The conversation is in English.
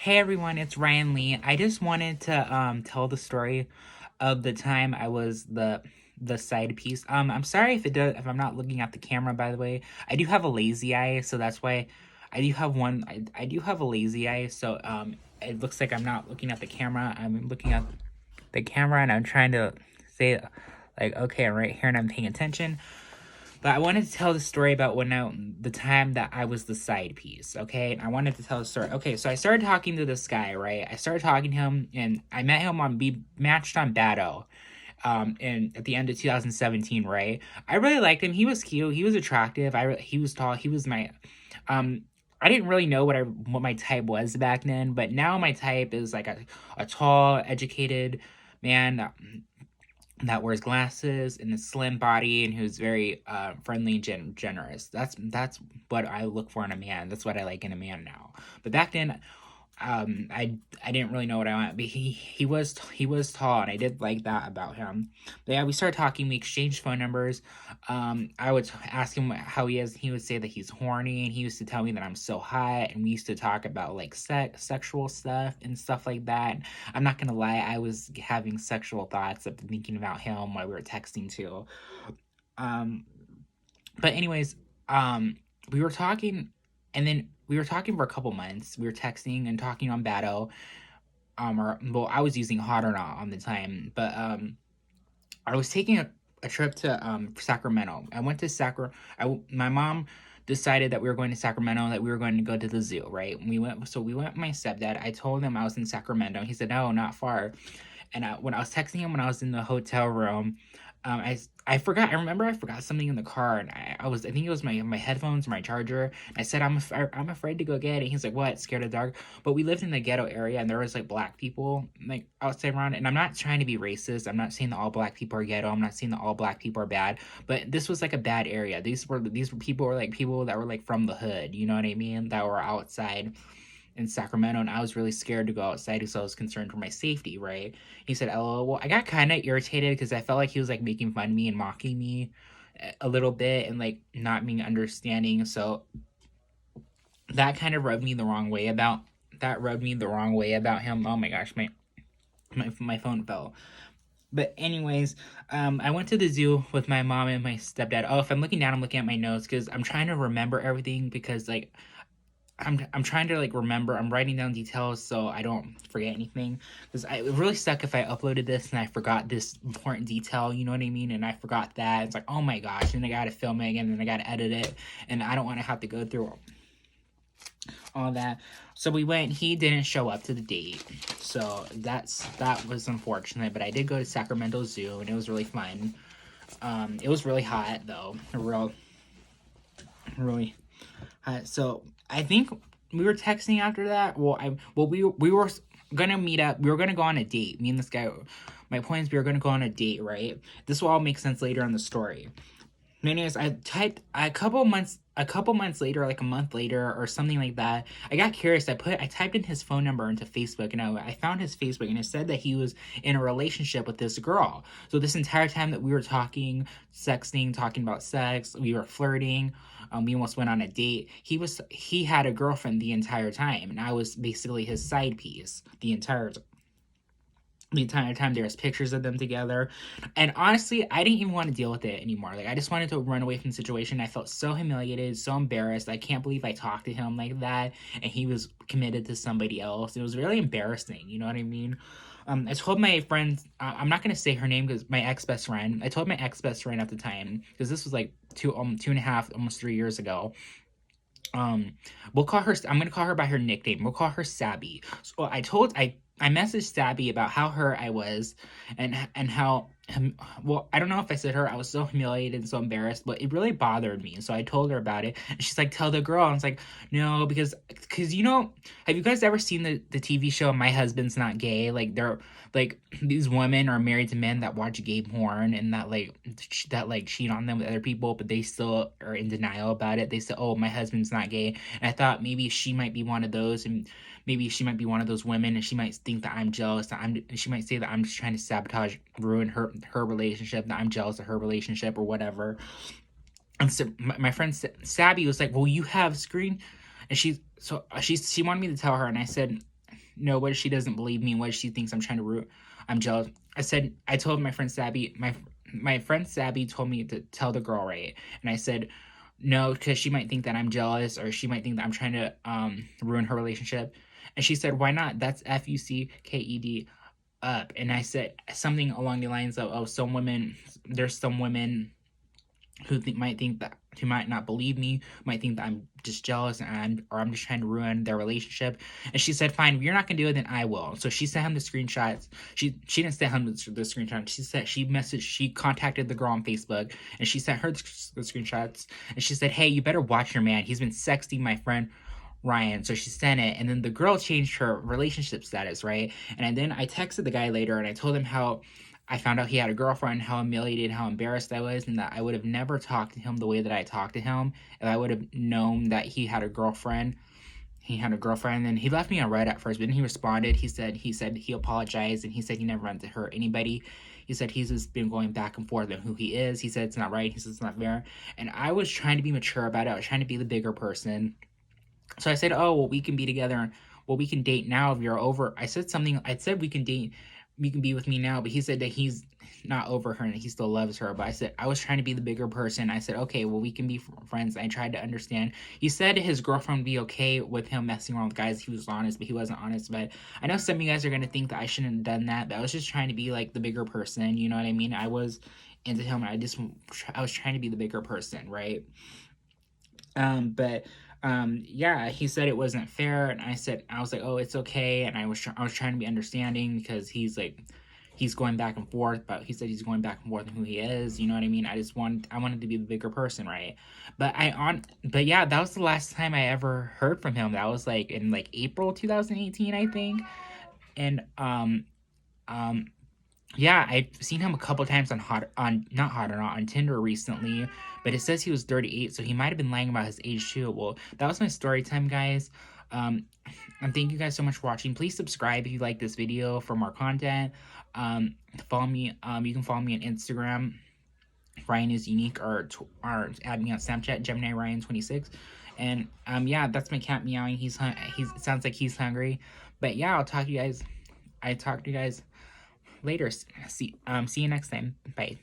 Hey everyone, it's Ryan Lee. I just wanted to tell the story of the time I was the side piece. I'm sorry if I'm not looking at the camera, by the way. I do have a lazy eye, so that's why I do have a lazy eye, so it looks like I'm not looking at the camera. I'm looking at the camera and I'm trying to say like, okay, I'm right here and I'm paying attention. But I wanted to tell the story about the time that I was the side piece, okay? And I wanted to tell the story. Okay, so I started talking to this guy, right? I started talking to him, and I met him we matched on Battle, in at the end of 2017, right? I really liked him. He was cute. He was attractive. He was tall. He was my, um. I didn't really know what my type was back then, but now my type is like a tall, educated man that wears glasses and a slim body and who's very friendly and generous. That's what I look for in a man. That's what I like in a man now. But back then, I didn't really know what I want. But he was tall, and I did like that about him. But yeah, we started talking. We exchanged phone numbers. I would ask him how he is. He would say that he's horny, and he used to tell me that I'm so hot. And we used to talk about like sexual stuff and stuff like that. I'm not gonna lie, I was having sexual thoughts of thinking about him while we were texting too. Um, but anyways, we were talking, and then we were talking for a couple months. We were texting and talking on Battle. Or well, I was using Hot or Not on the time, but I was taking a trip to Sacramento. I went to my mom decided that we were going to Sacramento, that we were going to go to the zoo, right? We went with my stepdad. I told him I was in Sacramento. He said, "No, not far." And when I was texting him when I was in the hotel room, I forgot. I remember I forgot something in the car, and I think it was my headphones or my charger. I said I'm afraid to go get it. He's like, "What? Scared of the dark?" But we lived in the ghetto area, and there was like black people like outside around. And I'm not trying to be racist. I'm not saying that all black people are ghetto. I'm not saying that all black people are bad. But this was like a bad area. These were people were like people that were like from the hood. You know what I mean? That were outside in Sacramento, and I was really scared to go outside because I was concerned for my safety, right? He said, "LOL." Well, I got kind of irritated because I felt like he was like making fun of me and mocking me a little bit and like not being understanding. So that kind of rubbed me the wrong way about him. Oh my gosh, my phone fell. But anyways, I went to the zoo with my mom and my stepdad. Oh, if I'm looking down, I'm looking at my notes because I'm trying to remember everything because like I'm trying to like remember. I'm writing down details so I don't forget anything. Because it really suck if I uploaded this and I forgot this important detail. You know what I mean? And I forgot that. It's like, oh my gosh, and I gotta film it again, and I gotta edit it, and I don't want to have to go through all that. So we went. He didn't show up to the date, so that was unfortunate. But I did go to Sacramento Zoo, and it was really fun. It was really hot though, really so I think we were texting after that. We were gonna meet up. We were gonna go on a date. Me and this guy. My point is, we were gonna go on a date, right? This will all make sense later in the story. Anyways, I typed a couple months later, like a month later or something like that. I got curious. I typed in his phone number into Facebook, and I found his Facebook, and it said that he was in a relationship with this girl. So this entire time that we were talking, sexting, talking about sex, we were flirting. We almost went on a date. He had a girlfriend the entire time, and I was basically his side piece the entire time. There was pictures of them together, and honestly I didn't even want to deal with it anymore. Like I just wanted to run away from the situation. I felt so humiliated, so embarrassed. I can't believe I talked to him like that and he was committed to somebody else. It was really embarrassing, you know what I mean? I told my friend, I'm not gonna say her name because my ex-best friend, I told my ex-best friend at the time, because this was like 2.5, almost 3 years ago. um we'll call her, I'm gonna call her by her nickname. We'll call her Sabby. So I messaged Sabby about how hurt I was, and how well, I don't know if I said her, I was so humiliated and so embarrassed, but it really bothered me. So I told her about it, and she's like, "Tell the girl." And it's like, no, because you know, have you guys ever seen the TV show My Husband's Not Gay? Like they're like these women are married to men that watch gay porn and that like cheat on them with other people, but they still are in denial about it. They say, "Oh, my husband's not gay," and I thought maybe she might be one of those, and maybe she might be one of those women, and she might think that I'm jealous. She might say that I'm just trying to sabotage, ruin her relationship. That I'm jealous of her relationship or whatever. And so my friend Sabby was like, "Well, you have screen," and she wanted me to tell her, and I said, know what if she doesn't believe me? What if she thinks I'm jealous? I told my friend Sabby, my friend Sabby told me to tell the girl, right? And I said, no, because she might think that I'm jealous, or she might think that I'm trying to ruin her relationship. And she said, why not? That's FUCKED up. And I said something along the lines of, oh, there's some women who might not believe me, might think that I'm just jealous or I'm just trying to ruin their relationship. And she said, fine, if you're not gonna do it, then I will. So she sent him the screenshots. She didn't send him the screenshots. She contacted the girl on Facebook, and she sent her the screenshots, and she said, hey, you better watch your man. He's been sexting my friend Ryan. So she sent it, and then the girl changed her relationship status, right? And then I texted the guy later, and I told him how I found out he had a girlfriend, how humiliated, how embarrassed I was, and that I would have never talked to him the way that I talked to him if I would have known that he had a girlfriend. And he left me on red at first, but then he responded. He said he apologized, and he said he never meant to hurt anybody. He said he's just been going back and forth on who he is. He said it's not right. He said it's not fair. And I was trying to be mature about it. I was trying to be the bigger person. So I said, oh, well, we can be together. Well, we can date now if you're over. I said we can date. You can be with me now. But he said that he's not over her and he still loves her. But I said, I was trying to be the bigger person. I said, okay, well, we can be friends. I tried to understand. He said his girlfriend would be okay with him messing around with guys. He was honest, but he wasn't honest. But I know some of you guys are going to think that I shouldn't have done that. But I was just trying to be like the bigger person. You know what I mean? I was into him. And I was trying to be the bigger person, right? But yeah, he said it wasn't fair, and I was like, oh, it's okay, and I was trying to be understanding, because he's going back and forth, but he said he's going back and forth on who he is. You know what I mean? I wanted to be the bigger person, right? But yeah, that was the last time I ever heard from him. That was like in like April 2018, I think. And yeah, I've seen him a couple times on Tinder recently, but it says he was 38, so he might have been lying about his age too. Well, that was my story time, guys. Um, and thank you guys so much for watching. Please subscribe if you like this video for more content. Follow me. You can follow me on Instagram, Ryan is unique, or add me on Snapchat, Gemini Ryan 26. And yeah, that's my cat meowing. It sounds like he's hungry. But yeah, I'll talk to you guys. I talk to you guys later. See you next time. Bye.